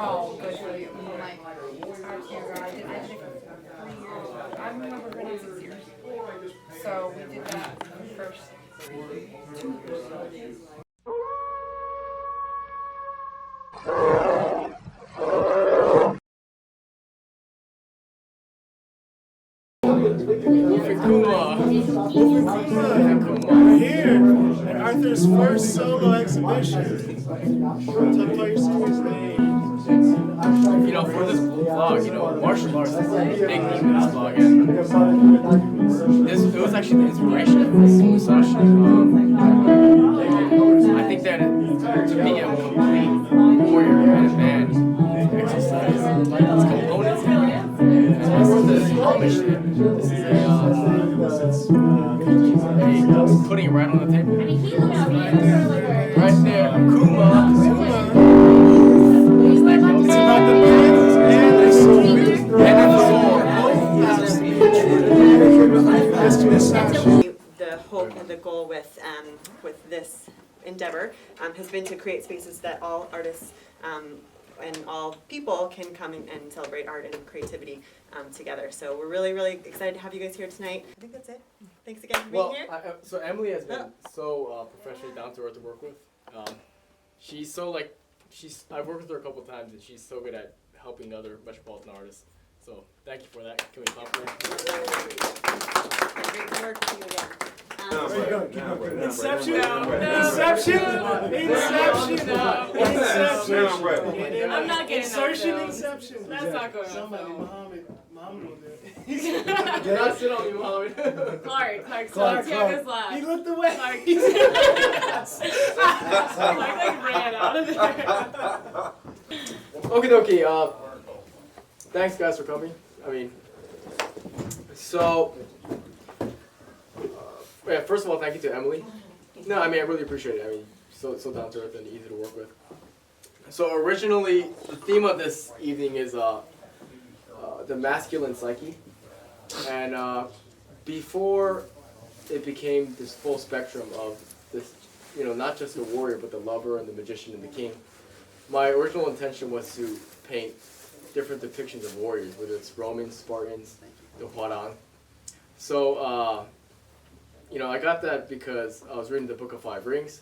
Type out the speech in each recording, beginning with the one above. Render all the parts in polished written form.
Oh, good for you. I'm like, it's hard to I did it for 3 years. I remember running 6 years. So we did that the first 2 years. Wolf Kuma. We're here at Arthur's first solo exhibition. Took place in his name. For this vlog, martial arts is a big theme in this vlog, and it was actually the inspiration of Musashi. I think that to be a complete warrior and a man, exercise its components, and I wrote this homage to it. This is putting it right on the table. Right there, Kuma. It's about the man and the soul. The hope and the goal with this endeavor has been to create spaces that all artists and all people can come and celebrate art and creativity together. So we're really, really excited to have you guys here tonight. I think that's it. Thanks again for being here. So Emily has been so professionally down to earth to work with. She's so I've worked with her a couple times, and she's so good at helping other metropolitan artists. So thank you for that. Can we clap for her? Great to work with you again. Inception! Inception! I'm not getting Insertion, that, inception. That's not going on. Somebody, mom will do it. Do not sit on me, Muhammad. Clark, Santiago's last. He looked away. Clark ran out of there. Okie dokie. Thanks guys for coming. First of all, thank you to Emily. No, I really appreciate it. So down to earth and easy to work with. So originally, the theme of this evening is the masculine psyche, and before it became this full spectrum of this, not just the warrior, but the lover and the magician and the king. My original intention was to paint different depictions of warriors, whether it's Romans, Spartans, the Huarang. So, I got that because I was reading the Book of Five Rings,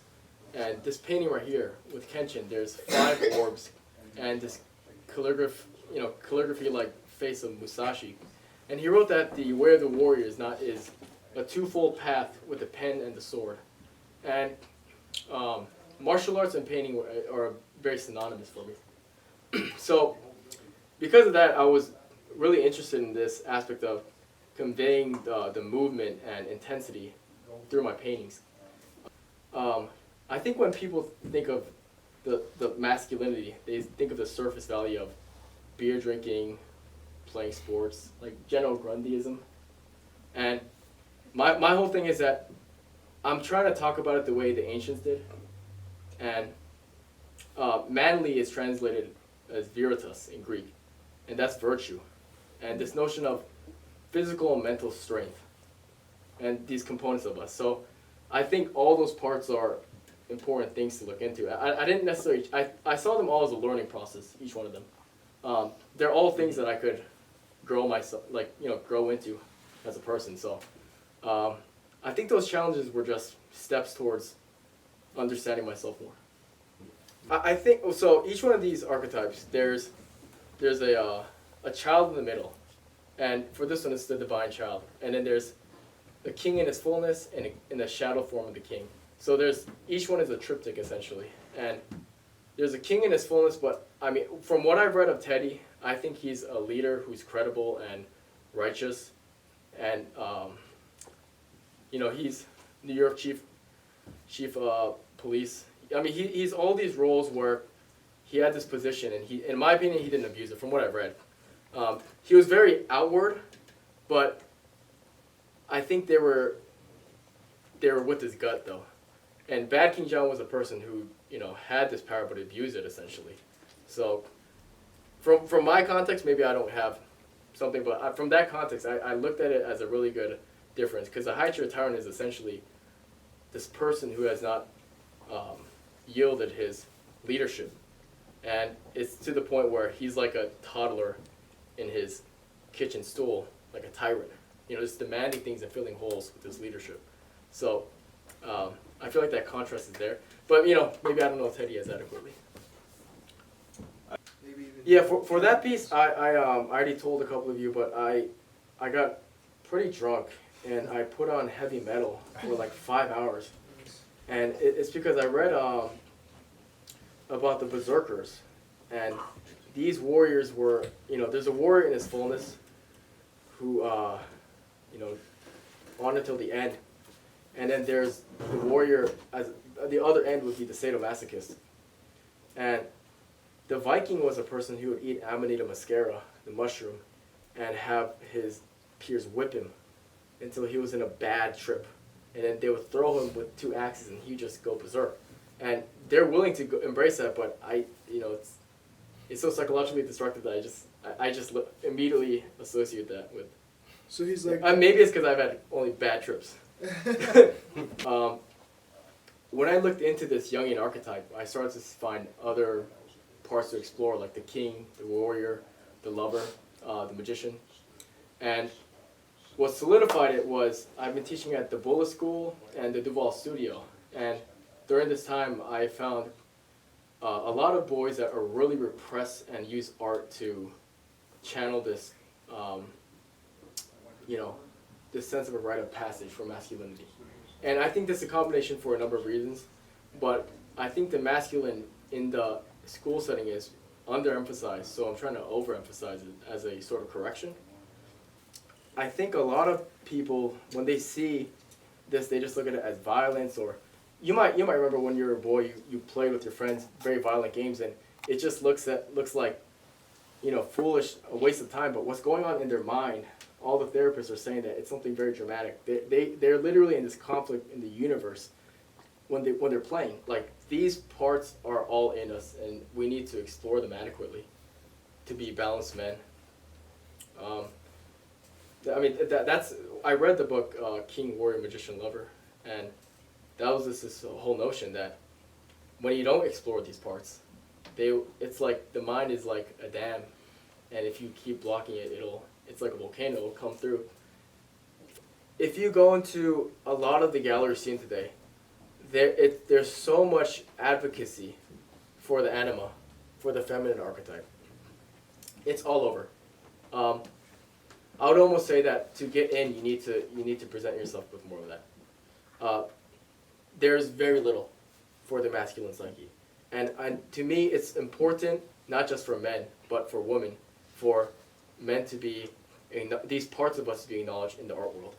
and this painting right here with Kenshin, there's 5 orbs, and this calligraphy-like face of Musashi. And he wrote that the way of the warrior is a twofold path with the pen and the sword. And martial arts and painting are very synonymous for me. So, because of that, I was really interested in this aspect of conveying the movement and intensity through my paintings. I think when people think of the masculinity, they think of the surface value of beer drinking, playing sports, like general Grundyism. And my whole thing is that I'm trying to talk about it the way the ancients did. And manly is translated as viritas in Greek, and that's virtue. And this notion of physical and mental strength, and these components of us. So I think all those parts are important things to look into. I didn't necessarily, I saw them all as a learning process, each one of them. They're all things that I could grow myself, grow into as a person. So I think those challenges were just steps towards understanding myself more. I think, so each one of these archetypes, there's a child in the middle. And for this one, it's the divine child. And then there's the king in his fullness and in the shadow form of the king. So each one is a triptych, essentially. And there's a king in his fullness, but from what I've read of Teddy, I think he's a leader who's credible and righteous. And, he's New York chief police. He's all these roles where he had this position, and in my opinion, he didn't abuse it, from what I've read. He was very outward, but I think they were with his gut, though. And Bad King John was a person who, had this power but abused it, essentially. So from my context, maybe I don't have something, but from that context, I looked at it as a really good difference, because the high chair tyrant is essentially this person who has not yielded his leadership. And it's to the point where he's like a toddler in his kitchen stool, like a tyrant. You know, just demanding things and filling holes with his leadership. So I feel like that contrast is there. But, you know, maybe I don't know Teddy as adequately. Yeah, for that piece, I already told a couple of you, but I got pretty drunk and I put on heavy metal for like 5 hours. And it's because I read about the berserkers. And these warriors were, you know, there's a warrior in his fullness who, you know, on until the end. And then there's the warrior, as the other end would be the sadomasochist. And the Viking was a person who would eat Amanita muscaria, the mushroom, and have his peers whip him until he was in a bad trip. And then they would throw him with 2 axes and he'd just go berserk. And they're willing to embrace that, but you know, it's so psychologically destructive that I just immediately associate that with. So he's like. Maybe it's because I've had only bad trips. When I looked into this Jungian archetype, I started to find other parts to explore, like the king, the warrior, the lover, the magician. And what solidified it was I've been teaching at the Bullis School and the Duval Studio. And during this time, I found a lot of boys that are really repressed and use art to channel this, you know, this sense of a rite of passage for masculinity. And I think this is a combination for a number of reasons, but I think the masculine in the school setting is underemphasized, so I'm trying to overemphasize it as a sort of correction. I think a lot of people, when they see this, they just look at it as violence, or you might remember when you were a boy, you played with your friends very violent games, and it just looks like, you know, foolish, a waste of time. But what's going on in their mind? All the therapists are saying that it's something very dramatic. They're literally in this conflict in the universe when they're playing. Like, these parts are all in us, and we need to explore them adequately to be balanced men. I mean, that's I read the book King, Warrior, Magician, Lover, and that was this whole notion that when you don't explore these parts, it's like the mind is like a dam, and if you keep blocking it, it's like a volcano, it'll come through. If you go into a lot of the galleries seen today, there's so much advocacy for the anima, for the feminine archetype. It's all over. I would almost say that to get in, you need to present yourself with more of that. There's very little for the masculine psyche, and to me, it's important not just for men, but for women, for men to be these parts of us to be acknowledged in the art world.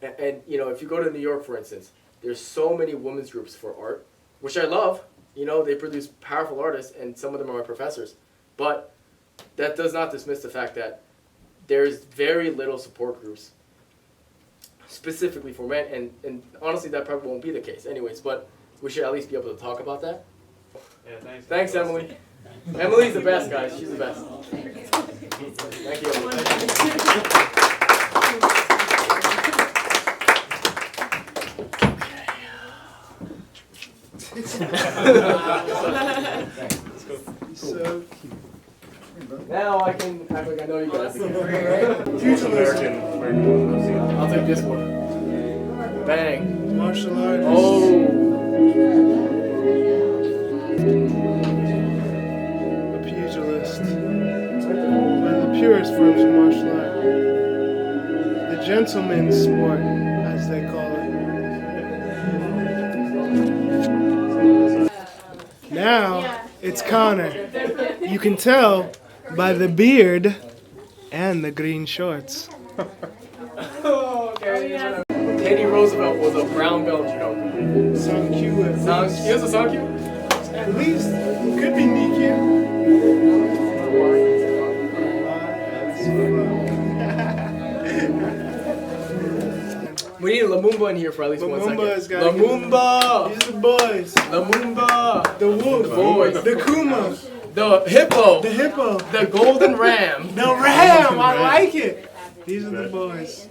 And you know, if you go to New York, for instance, there's so many women's groups for art, which I love. You know, they produce powerful artists, and some of them are my professors. But that does not dismiss the fact that there's very little support groups specifically for men, and honestly, that probably won't be the case anyways, but we should at least be able to talk about that. Yeah, thanks. Thanks, Emily. Emily's the best, guys. She's the best. Thank you, Emily. So Now I can act like I know you guys. American. I'll take this one. Bang. martial artist. Oh. A pugilist. One of the purest forms of martial art. The gentleman's sport, as they call it. Now, it's Connor. You can tell by the beard and the green shorts. Okay. Teddy Roosevelt was a brown belt judoka. Song Q at least. He was a song cue? At least. It could be Miku. We need a Lumumba in here for at least 1 second. Lumumba's got Lumumba! These are the boys. Lumumba! The wolf. The boys. The Kuma. The hippo! The hippo. The golden ram! The ram. I like it. These are the boys.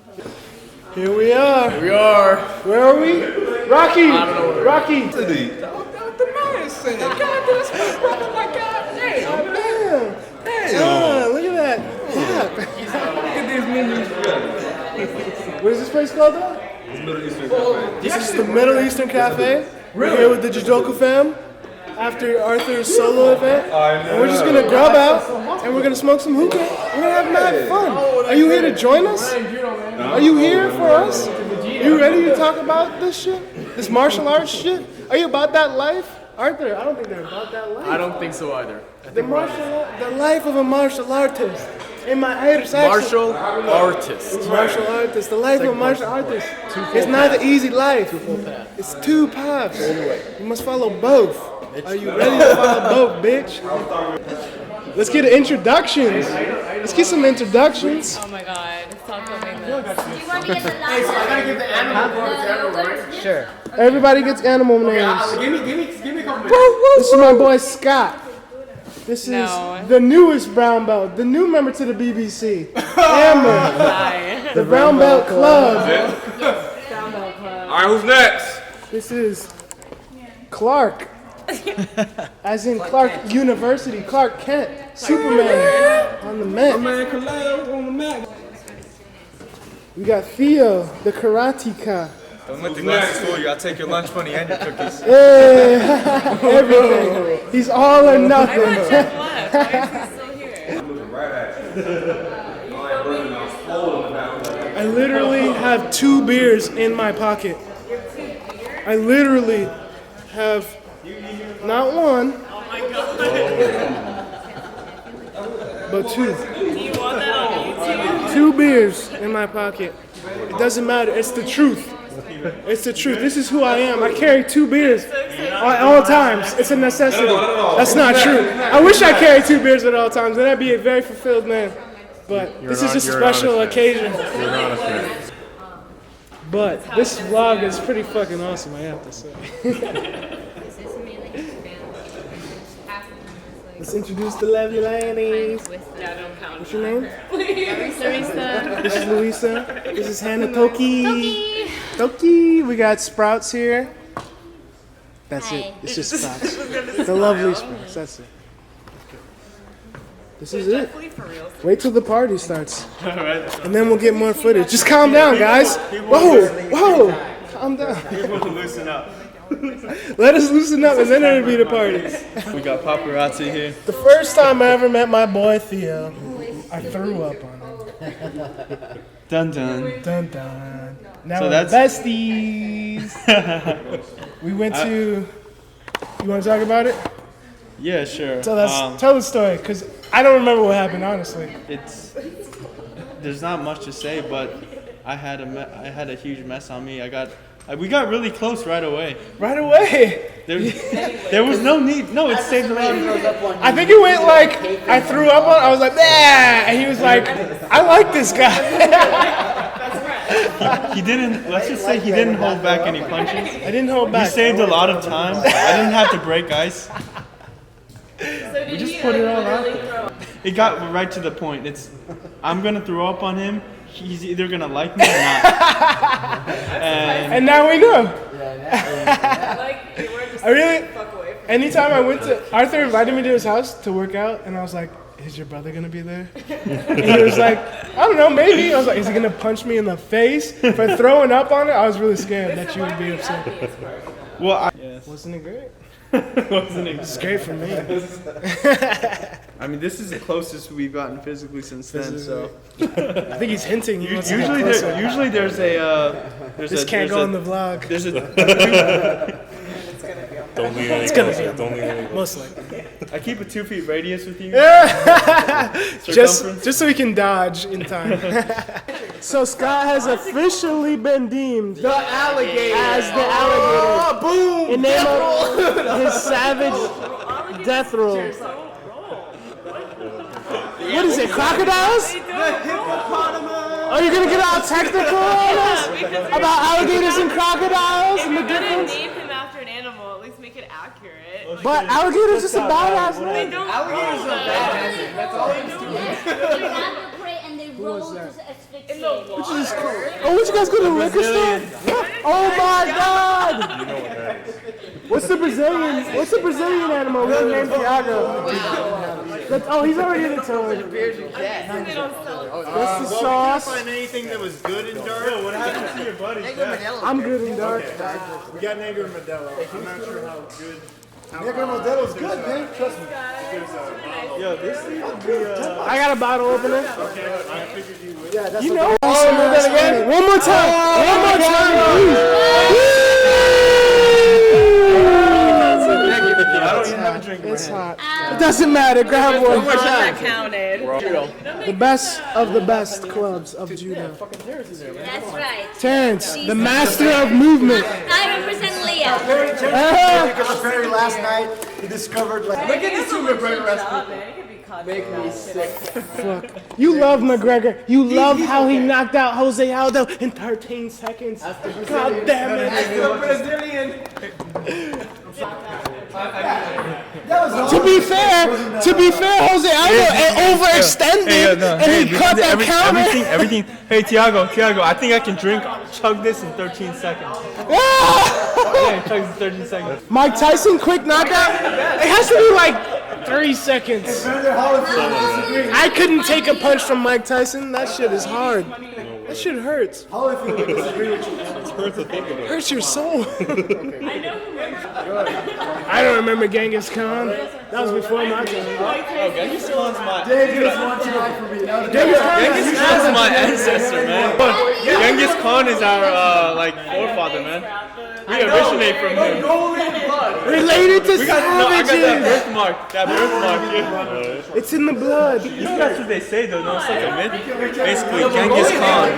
Here we are. Here we are. Where are we? Rocky. I don't know where. Rocky. The saying. God, this oh my God. Hey, damn. Hey, look at that. Yeah. Look at these menus. What is this place called though? It's Middle Eastern Cafe. This is the Middle Eastern Cafe. We're here with the Jidoku fam after Arthur's solo event. And we're just gonna grub out and we're gonna smoke some hookah. We're gonna have mad fun. Are you here to join us? Are you here for us? You ready to talk about this shit? This martial arts shit? Are you about that life? Arthur, I don't think they're about that life. I don't think so either. The life of a martial artist. In my Irish accent. Martial artist. Martial artist. The life of a martial artist. It's not an easy life. It's two paths. You must follow both. Are you ready to follow both, bitch? Let's get introductions. Let's get some introductions. Oh my god, stop filming this. Do you want to get the last Hey, so I gotta give the animal part to everyone, right? Sure. Everybody gets animal names. Give me a couple minutes. This is my boy Scott. This is No. the newest brown belt, the new member to the BBC. Amber, Hi. the Brown Belt Club. All right, who's next? This is Clark, as in Clark University, Clark Kent, Superman on the Met. We got Theo, the karateka. Don't let the glasses fool you. I'll take your lunch money and your cookies. Hey, everything. He's all or I thought nothing. Jeff left. Why is he still here? I literally have 2 beers in my pocket. I literally have not one, but 2. Do you want that on YouTube? 2 beers in my pocket. It doesn't matter. It's the truth. It's the truth. This is who I am. I carry 2 beers at all times. It's a necessity. That's not true. I wish I carried 2 beers at all times. Then I'd be a very fulfilled man. But this is just a special occasion. But this vlog is pretty fucking awesome, I have to say. Let's introduce the lovely ladies. Yeah, don't count. What's your name? Larissa. This is Louisa. This is Hannah Toki. Toki. We got Sprouts here. That's it. It's just Sprouts. The lovely Sprouts. That's it. This is it. Wait till the party starts. And then we'll get more footage. Just calm down, guys. Whoa. Calm down. Loosen up. Let us loosen up and then it'll be the party. We got paparazzi here. The first time I ever met my boy Theo, I threw up on him. Dun dun. Dun dun. Now So we're that's- besties. We went to. You want to talk about it? Yeah, sure. Tell the story, cause I don't remember what happened honestly. There's not much to say, but I had a huge mess on me. We got really close right away. Right away. There was no need. No, it saved a lot of. I think it went like I threw up on. I was like, nah, and he was like, I like this guy. He didn't. Let's just say he didn't hold back any punches. I didn't hold We back. saved a lot of time. I didn't have to break ice. We just put it all out there. It got right to the point. I'm gonna throw up on him. He's either gonna like me or not. And now we know. Like, they were just I really. fuck away from Anytime I went to, Arthur invited me to his house to work out, and I was like, is your brother gonna be there? And he was like, I don't know, maybe. I was like, is he gonna punch me in the face for throwing up on it? I was really scared that you would be upset. Well, Wasn't it great? wasn't it? It's great for me. I mean, this is the closest we've gotten physically since then. So I think he's hinting. He wants to get usually, closer. usually there's This can't go on the vlog. There's a. Don't leave any It's gonna closer. be. Don't leave any closer. Most likely. I keep a 2 feet radius with you. Just so he can dodge in time. So Scott has officially been deemed The alligator. as the alligator. Boom. In name of his savage death roll. What is it, crocodiles? Are you gonna get all technical on us? About alligators and crocodiles and the If you're gonna difference? name him after an animal, at least make it accurate. Like, But alligator's just a badass they name. don't Alligators are badass. That's all he's doing. They grab the prey and they was that? In the water. Oh, what you guys go to the liquor store? Oh my God! You know what that is. What's the Brazilian animal? Real name Thiago. Oh, he's already in the toilet. They don't sell it. That's the sauce. Find anything that was good in dark? What happened to your buddy? I'm good in dark. We got Negro Modelo. I'm not sure how good. Negro Modelo's good, man. Trust me. Yo, this seems to be I got a bottle opener. Okay, I figured you would. Yeah, that's You what know. the- Oh, that again. One more time. One more time. I don't even have a drink in my It's hand. hot. It doesn't matter. Grab one. That counted. The best of the best clubs of Judah. That's right. Terrence, the master of movement. I represent Leah. Because apparently last night he discovered like. Look at these two McGregor wrestlers. Man, it could be caught. Make me sick. Fuck. You love McGregor. You love how he knocked out Jose Aldo in 13 seconds. God damn it. Brazilian. To be fair, Jose Aldo overextended and he cut that counter. Everything. Hey, Tiago, I think I can chug this in 13 seconds. Yeah, chug this in 13 seconds. Mike Tyson, quick knockout. It has to be like 3 seconds. I couldn't take a punch from Mike Tyson. That shit is hard. That shit hurts. Hurts your soul. I don't remember Genghis Khan. That was before my time. Oh, Genghis Khan's my... Genghis Khan's my ancestor, man. Genghis Khan is our, forefather, man. We originate from him. Related to I got that savages. birthmark. Yeah. It's in the blood. You know that's what they say, though. No, it's like a myth. Basically, Genghis Khan,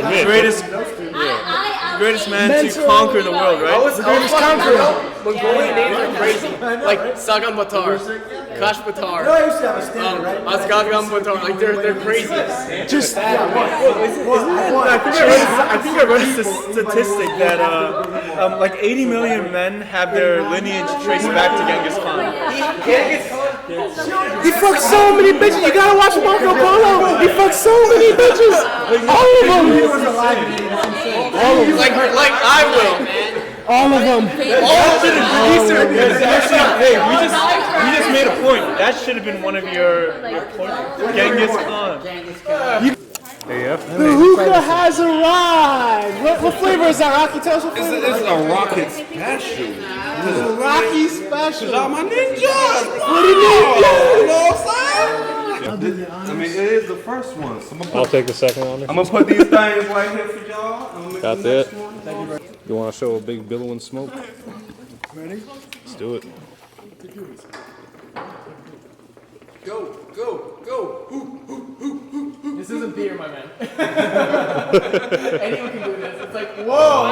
the greatest man to conquer the world, right? The greatest conqueror. Mongolian names are crazy. Like Sagan Batar, Kash Batar, I used to have a standard, right? Asgagan Batar. Like they're crazy. Just I think I read a statistic that like 80 million men have their lineage traced back to Genghis Khan. he fucked so many bitches. You gotta watch Marco Polo. He fucked so many bitches. All of them. Like I will, man. All of them. Hey, we just made a point. That should have been one of your points. Genghis Khan. The hookah has arrived. What flavor is that? Rocky, tell us what flavor. This is a rocket special. It's a Rocky special. I'm a ninja. What do you mean? You know what I'm saying? I mean, it is the first one. So I'll take the second one. I'm gonna put these things right here for y'all. I'm gonna make Got the that. next one. You want to show a big billowing smoke? Ready? Let's do it. Go. This isn't beer, my man. Anyone can do this. It's like, whoa.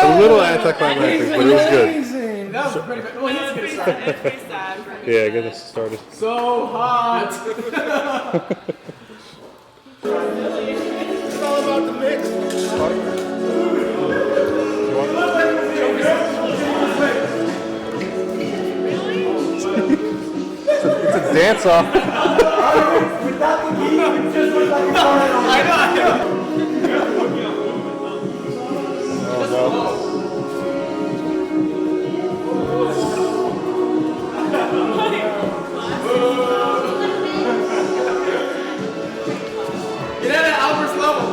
A little anticlimactic, but it was good. Amazing. That was pretty bad. Well, let's get it started. It's pretty sad. Yeah, get us started. So hot. It's all about the mix. It's a dance off. Get at it, Albert's level.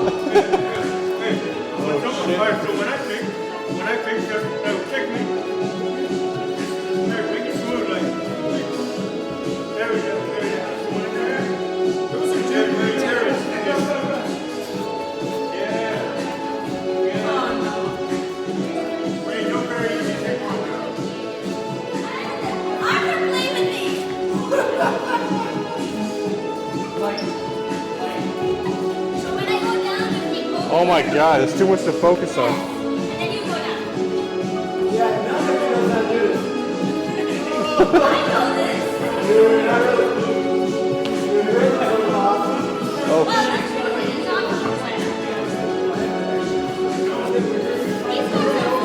So when I pick, check me. There, make it smooth, like. There we go. Wait, don't very easy. Take one. Arthur, play with me. So when I go down, you take over. Oh my god, there's too much to focus on. And then you go down. I know this. Well, that's what it is. I'm not playing. He's going down.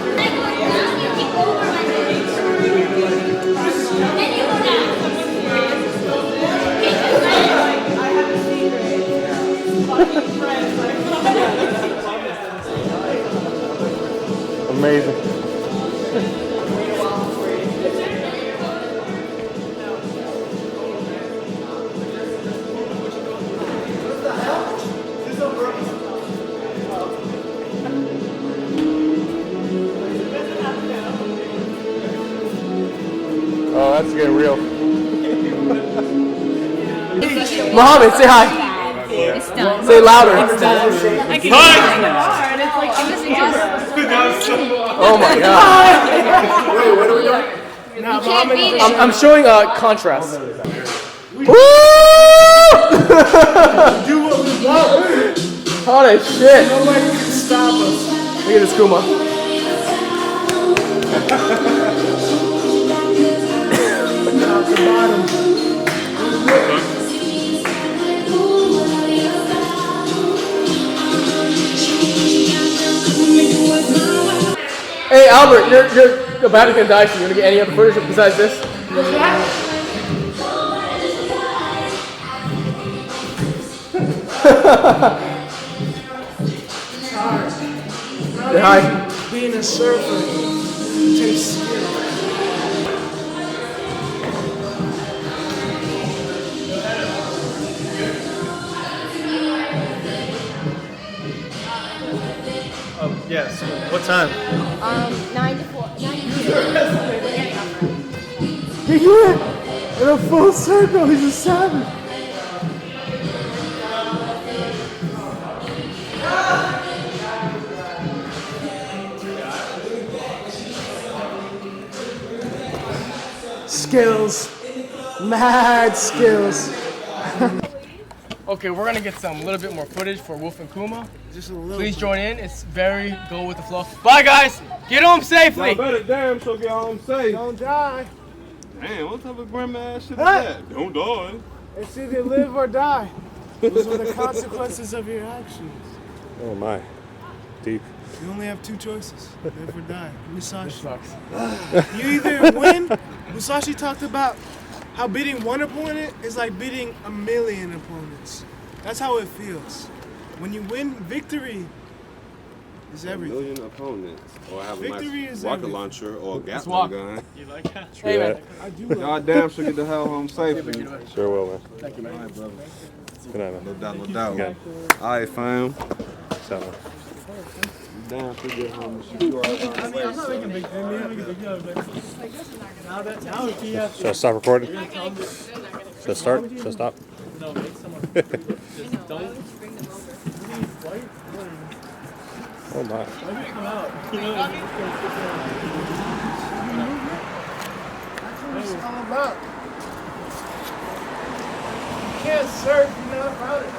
When I go down, you take over my legs. Then you go down. that's getting real. Muhammad, say hi. It's done. Say louder. I can hard. It's like I'm missing Oh my god. Wait, what are we doing? Now, You can't beat it. I'm showing contrast. Do what we want. Holy shit. Nobody can stop us. Look at this Kuma. Top to bottom. Hey Albert, you're about to get dicey. You wanna get any other footage besides this? Say hi. Being a surfer takes skill. Yes. What time? 9 to 4. 9 to 2. He went in a full circle. He's a savage. Skills. Mad skills. Okay, we're gonna get some little bit more footage for Wolf and Kuma. Just a little. Please join in. It's very go with the flow. Bye guys. Get home safely. Y'all better damn sure get home safe. Don't die. Man, what type of grandma ass shit is Huh? that? Don't die. It's either live or die. Those are the consequences of your actions. Oh my. Deep. You only have two choices: live or die. Musashi. Sucks. You either win. Musashi talked about how beating one opponent is like beating a million opponents. That's how it feels. When you win, victory is A everything. million opponents. Or have a Victory nice is rocket everything. launcher or a gas walk. gun. You like that? Hey man. I do like Y'all damn sure get the hell home safely. Sure will, man. Thank you, man. Alright, brother. Good night, No man. doubt, no doubt. Okay. Alright, fam. So, Damn sure get home. You alright? should I stop recording? Should I start? Should I stop? No, make someone. Just don't. Oh my. That's what it's all about. You can't surf, you're not about it.